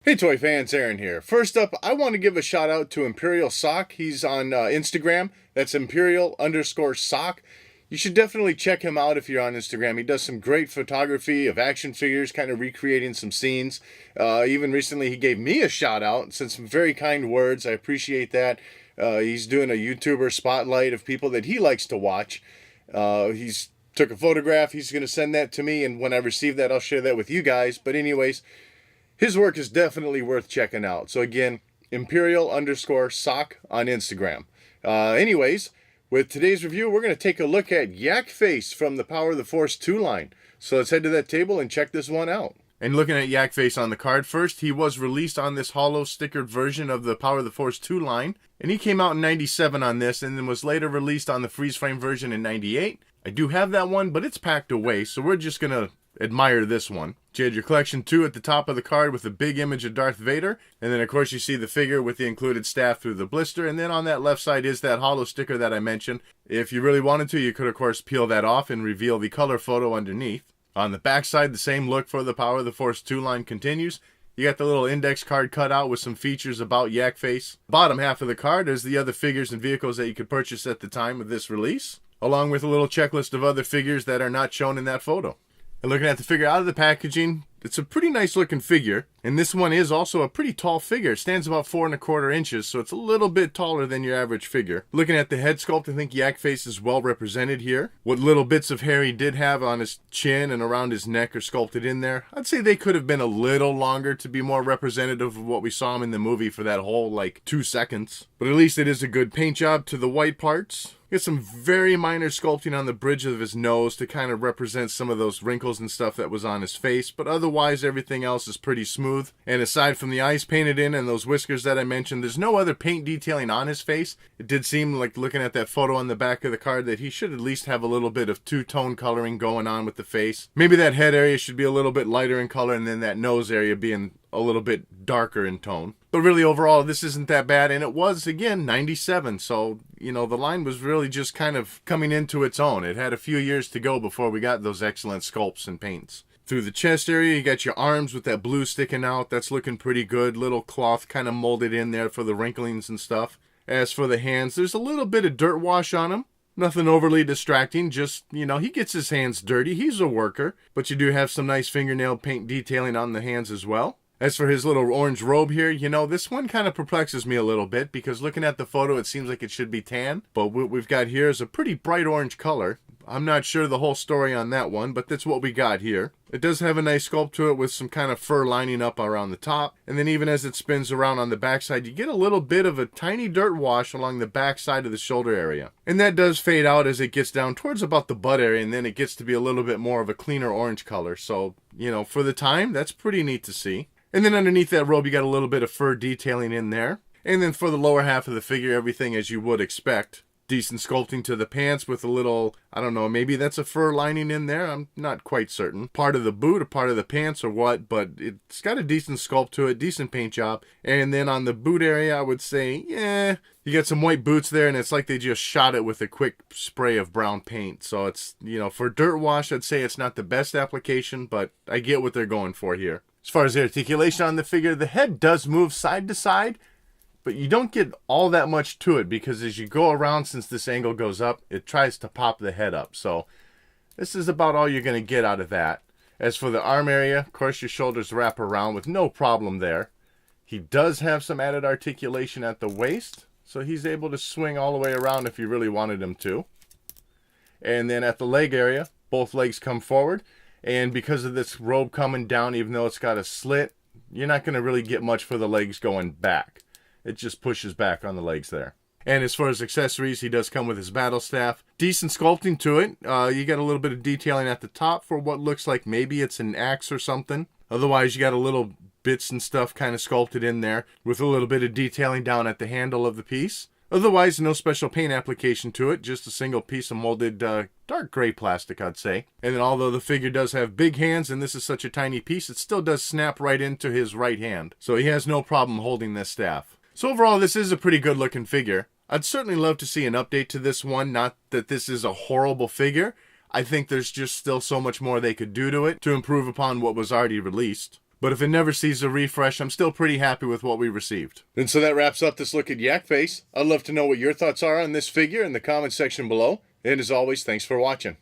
Hey toy fans, Aaron here. First up, I want to give a shout out to Imperial Sock. He's on Instagram. That's Imperial_Sock. You should definitely check him out if you're on Instagram. He does some great photography of action figures, kind of recreating some scenes. Even recently he gave me a shout out and sent some very kind words. I appreciate that. He's doing a YouTuber spotlight of people that he likes to watch. He's took a photograph. He's going to send that to me, and when I receive that, I'll share that with you guys. But anyways, his work is definitely worth checking out. So again, Imperial_Sock on Instagram. Anyways, with today's review, we're going to take a look at Yak Face from the Power of the Force 2 line. So let's head to that table and check this one out. And looking at Yak Face on the card first, he was released on this holo stickered version of the Power of the Force 2 line. And he came out in 97 on this, and then was later released on the freeze frame version in 98. I do have that one, but it's packed away, so we're just going to admire this one. You had your collection 2 at the top of the card with a big image of Darth Vader, and then of course you see the figure with the included staff through the blister, and then on that left side is that holo sticker that I mentioned. If you really wanted to, you could of course peel that off and reveal the color photo underneath. On the back side, the same look for the Power of the Force 2 line continues. You got the little index card cut out with some features about Yak Face. Bottom half of the card is the other figures and vehicles that you could purchase at the time of this release, along with a little checklist of other figures that are not shown in that photo. And looking at the figure out of the packaging, it's a pretty nice looking figure, and this one is also a pretty tall figure. It stands about 4¼ inches, so it's a little bit taller than your average figure. Looking at the head sculpt, I think Yak Face is well represented here. What little bits of hair he did have on his chin and around his neck are sculpted in there. I'd say they could have been a little longer to be more representative of what we saw him in the movie for that whole 2 seconds. But at least it is a good paint job to the white parts. Get some very minor sculpting on the bridge of his nose to kind of represent some of those wrinkles and stuff that was on his face, but otherwise everything else is pretty smooth. And aside from the eyes painted in and those whiskers that I mentioned, there's no other paint detailing on his face. It did seem like, looking at that photo on the back of the card, that he should at least have a little bit of two-tone coloring going on with the face. Maybe that head area should be a little bit lighter in color, and then that nose area being a little bit darker in tone. But really overall this isn't that bad, and it was again 97, so the line was really just kind of coming into its own. It had a few years to go before we got those excellent sculpts and paints. Through the chest area, you got your arms with that blue sticking out. That's looking pretty good. Little cloth kind of molded in there for the wrinklings and stuff. As for the hands, there's a little bit of dirt wash on them. Nothing overly distracting, just, he gets his hands dirty. He's a worker. But you do have some nice fingernail paint detailing on the hands as well. As for his little orange robe here, this one kind of perplexes me a little bit, because looking at the photo, it seems like it should be tan. But what we've got here is a pretty bright orange color. I'm not sure the whole story on that one, but that's what we got here. It does have a nice sculpt to it with some kind of fur lining up around the top. And then even as it spins around on the backside, you get a little bit of a tiny dirt wash along the backside of the shoulder area. And that does fade out as it gets down towards about the butt area, and then it gets to be a little bit more of a cleaner orange color. So, for the time, that's pretty neat to see. And then underneath that robe, you got a little bit of fur detailing in there. And then for the lower half of the figure, everything as you would expect. Decent sculpting to the pants with a little, I don't know, maybe that's a fur lining in there. I'm not quite certain. Part of the boot or part of the pants or what, but it's got a decent sculpt to it, decent paint job. And then on the boot area, I would say, yeah, you got some white boots there, and it's like they just shot it with a quick spray of brown paint. So it's, for dirt wash, I'd say it's not the best application, but I get what they're going for here. As far as the articulation on the figure, the head does move side to side, but you don't get all that much to it, because as you go around, since this angle goes up, it tries to pop the head up. So this is about all you're going to get out of that. As for the arm area, of course, your shoulders wrap around with no problem there. He does have some added articulation at the waist, so he's able to swing all the way around if you really wanted him to. And then at the leg area, both legs come forward. And because of this robe coming down, even though it's got a slit, you're not going to really get much for the legs going back. It just pushes back on the legs there. And as far as accessories, he does come with his battle staff. Decent sculpting to it. You got a little bit of detailing at the top for what looks like maybe it's an axe or something. Otherwise, you got a little bits and stuff kind of sculpted in there with a little bit of detailing down at the handle of the piece. Otherwise, no special paint application to it, just a single piece of molded dark gray plastic, I'd say. And then although the figure does have big hands and this is such a tiny piece, it still does snap right into his right hand. So he has no problem holding this staff. So overall, this is a pretty good looking figure. I'd certainly love to see an update to this one. Not that this is a horrible figure. I think there's just still so much more they could do to it to improve upon what was already released. But if it never sees a refresh, I'm still pretty happy with what we received. And so that wraps up this look at Yak Face. I'd love to know what your thoughts are on this figure in the comment section below. And as always, thanks for watching.